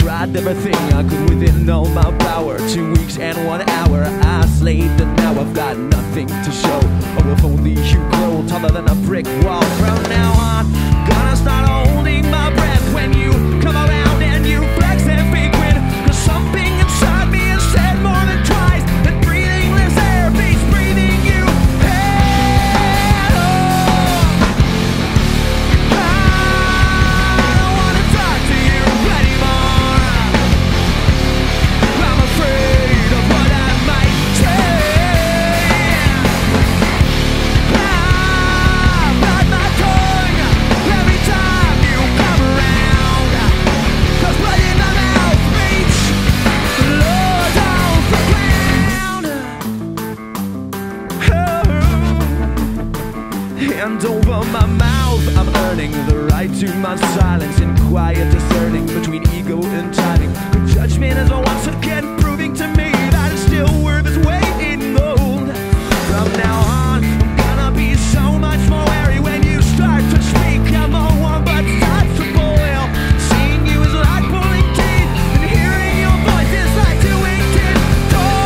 tried everything I could within all my power. 2 weeks and 1 hour I slaved, and now I've got nothing to show. Oh, if only you grow taller than a brick wall. From now on, gonna start holding my breath when you come around and you flex and frequent. 'Cause something inside me has said more than twice that breathing this air beats breathing you. And over my mouth, I'm earning the right to my silence, in quiet discerning between ego and timing. Good judgment is once again proving to me that it's still worth its weight in gold. From now on, I'm gonna be so much more wary when you start to speak. I'm all warm but starts to boil. Seeing you is like pulling teeth, and hearing your voice is like doing tiptoe.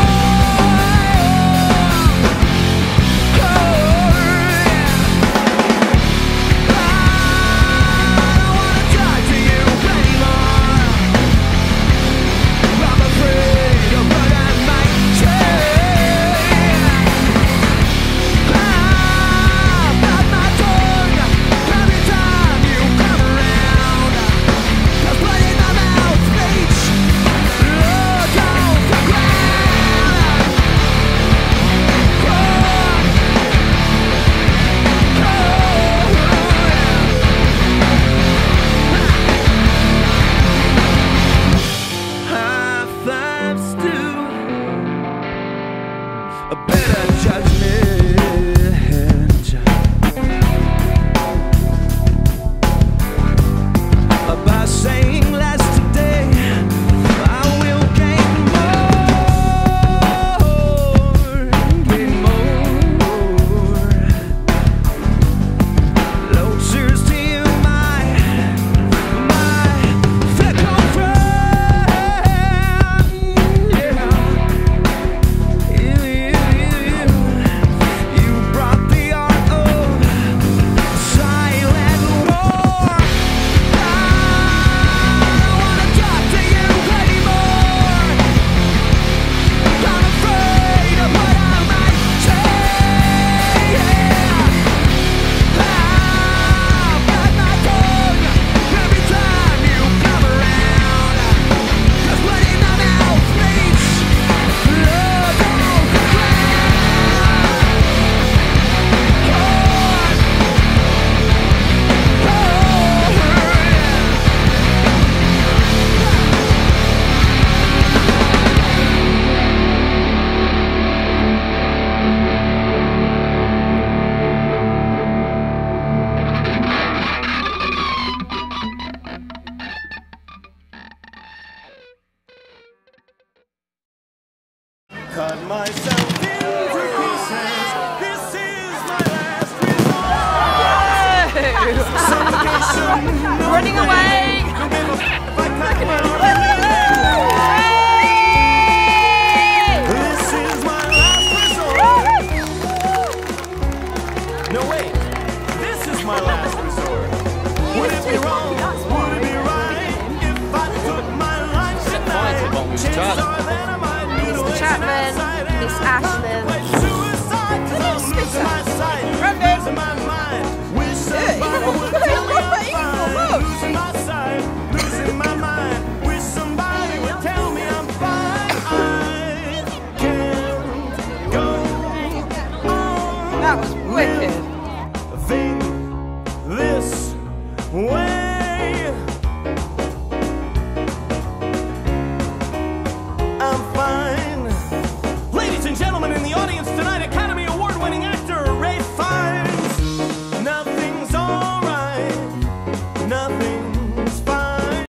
A better judgment by saying less today, I will gain more, closer to you, my fickle friend, yeah. Cut myself into pieces. This is my last resort. Suffocation. Running away. This is my last resort. No wait, this is my last resort. Would it be wrong? Would it be right if I took my life tonight? Chances are that I might lose Chapman, Miss Ashman. Losing my mind. Wish somebody would tell me I'm fine. Losing my sight, losing my mind. Wish somebody would tell me I'm fine. I can't go on. That was wicked.